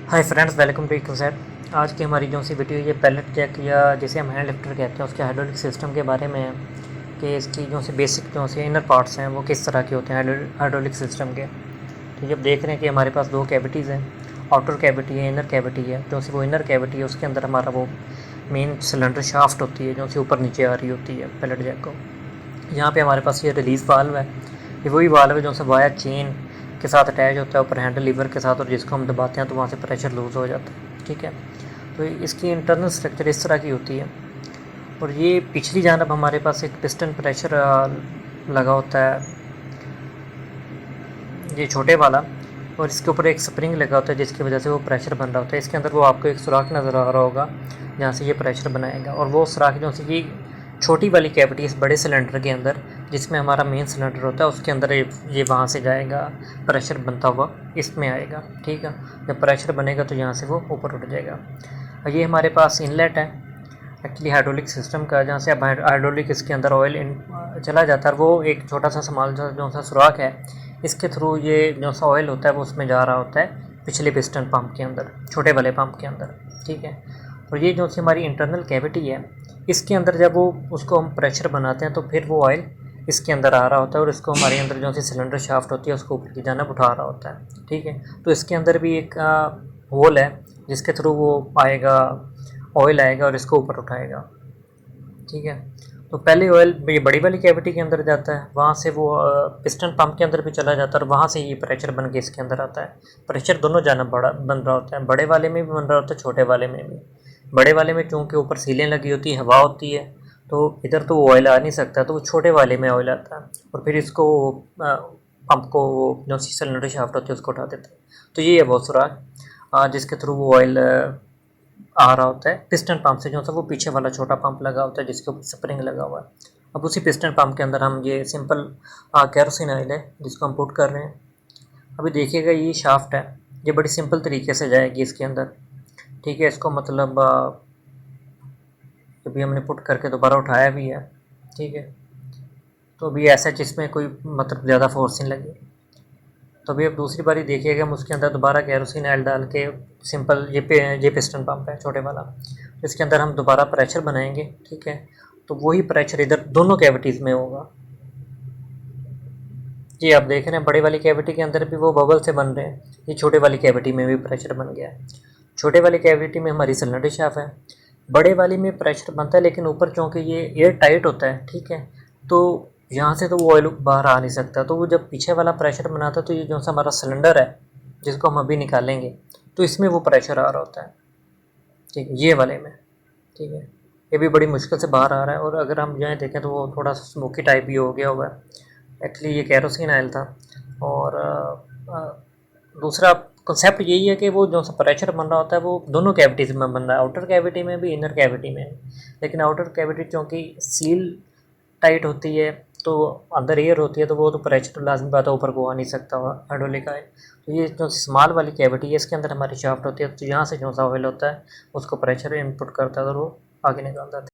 Hi friends, welcome to Ecoset. आज की हमारी जो सी वीडियो ये पैलेट जैक या जिसे हम हैंड लिफ्टर कहते हैं उसके हाइड्रोलिक सिस्टम के बारे में है कि इसकी जो सी बेसिक जो सी इनर पार्ट्स हैं वो किस तरह के होते हैं हाइड्रोलिक सिस्टम के। तो ये अब देख रहे हैं कि हमारे पास दो कैविटीज़ हैं, आउटर कैविटी है, इनर कैविटी है। जो सी वो इनर कैविटी है उसके अंदर हमारा वो मेन सिलेंडर शाफ्ट होती है जो सी ऊपर नीचे आ रही होती है पैलेट जैक को। यहाँ पे हमारे पास ये रिलीज़ वाल्व है, ये वही वाल्व है जो से वाया चेन के साथ अटैच होता है ऊपर हैंडल लीवर के साथ, और जिसको हम दबाते हैं तो वहाँ से प्रेशर लूज़ हो जाता है। ठीक है, तो इसकी इंटरनल स्ट्रक्चर इस तरह की होती है। और ये पिछली जानब हमारे पास एक पिस्टन प्रेशर लगा होता है, ये छोटे वाला, और इसके ऊपर एक स्प्रिंग लगा होता है जिसकी वजह से वो प्रेशर बन रहा होता है। इसके अंदर वो आपको एक सुराख नज़र आ रहा होगा जहाँ से ये प्रेशर बनाएगा, और वो सुराख जो सी छोटी वाली कैविटी इस बड़े सिलेंडर के अंदर जिसमें हमारा मेन सिलेंडर होता है उसके अंदर ये वहाँ से जाएगा, प्रेशर बनता हुआ इसमें आएगा। ठीक है, जब प्रेशर बनेगा तो यहाँ से वो ऊपर उठ जाएगा। और ये हमारे पास इनलेट है एक्चुअली हाइड्रोलिक सिस्टम का, जहाँ से अब हाइड्रोलिक इसके अंदर ऑयल चला जाता है। वो एक छोटा सा स्मॉल जो सा सुराख है, इसके थ्रू ये जो सा ऑयल होता है वो उसमें जा रहा होता है पिछले पिस्टन पंप के अंदर, छोटे वाले पंप के अंदर। ठीक है, और ये जो सी हमारी इंटरनल कैविटी है इसके अंदर जब वो उसको हम प्रेशर बनाते हैं तो फिर वो ऑयल इसके अंदर आ रहा होता है, और इसको हमारे अंदर जो सी सिलेंडर शाफ्ट होती है उसको ऊपर की जानब उठा रहा होता है। ठीक है, तो इसके अंदर भी एक होल है जिसके थ्रू वो आएगा, ऑयल आएगा और इसको ऊपर उठाएगा। ठीक है, तो पहले ऑयल ये बड़ी वाली कैविटी के अंदर जाता है, वहाँ से वो पिस्टन पंप के अंदर भी चला जाता है, और वहाँ से ये प्रेशर बन के इसके अंदर आता है। प्रेशर दोनों जानब बड़ा बन रहा होता है, बड़े वाले में भी बन रहा होता है, छोटे वाले में भी। बड़े वाले में चूँकि ऊपर सीलें लगी होती है, हवा होती है, तो इधर तो ऑयल आ नहीं सकता, तो वो छोटे वाले में ऑयल आता है और फिर इसको पंप को जो सी सिलेंडर शाफ्ट होती है उसको उठा देता है। तो ये है वो सुराग जिसके थ्रू वो ऑयल आ रहा होता है पिस्टन पंप से, जो सा वो पीछे वाला छोटा पंप लगा होता है जिसके ऊपर स्प्रिंग लगा हुआ है। अब उसी पिस्टन पंप के अंदर हम ये सिंपल केरोसिन ऑयल है जिसको हम पुट कर रहे हैं। अभी देखिएगा ये शाफ्ट है, ये बड़ी सिंपल तरीके से जाएगी इसके अंदर। ठीक है, इसको मतलब अभी हमने पुट करके दोबारा उठाया भी है। ठीक है, तो अभी ऐसा जिसमें कोई मतलब ज़्यादा फोर्स नहीं लगे। तो अभी अब दूसरी बारी देखिएगा हम उसके अंदर दोबारा केरोसिन ऑयल डाल के सिंपल ये पिस्टन पंप है छोटे वाला, इसके अंदर हम दोबारा प्रेशर बनाएंगे। ठीक है, तो वही प्रेशर इधर दोनों कैविटीज़ में होगा। जी आप देख रहे हैं बड़े वाली कैविटी के अंदर भी वो बबल से बन रहे हैं, ये छोटे वाली कैविटी में भी प्रेशर बन गया है। छोटे वाली कैविटी में हमारी सिलेंडर शाफ्ट है, बड़े वाली में प्रेशर बनता है लेकिन ऊपर चूँकि ये एयर टाइट होता है। ठीक है, तो यहाँ से तो वो ऑयल बाहर आ नहीं सकता, तो वो जब पीछे वाला प्रेशर बनाता है तो ये जो सा हमारा सिलेंडर है जिसको हम अभी निकालेंगे तो इसमें वो प्रेशर आ रहा होता है। ठीक है, ये वाले में। ठीक है, ये भी बड़ी मुश्किल से बाहर आ रहा है, और अगर हम यहाँ देखें तो वो थोड़ा सा स्मोकी टाइप भी हो गया हुआ है। एक्चुअली ये केरोसिन ऑयल था। और दूसरा कंसेप्ट यही है कि वो जो सा प्रेशर बन रहा होता है वो दोनों कैविटीज़ में बन रहा है, आउटर कैविटी में भी, इनर कैविटी में भी। लेकिन आउटर कैविटी चूँकि सील टाइट होती है तो अंदर एयर होती है, तो वो तो प्रेशर तो लाजमी बात है ऊपर को आ नहीं सकता हाइड्रोलिक ऑयल। तो ये जो स्मॉल वाली कैविटी है इसके अंदर हमारी शाफ्ट होती है, तो यहाँ से जो सा ऑयल होता है उसको प्रेशर इनपुट करता है और वो आगे निकलता है।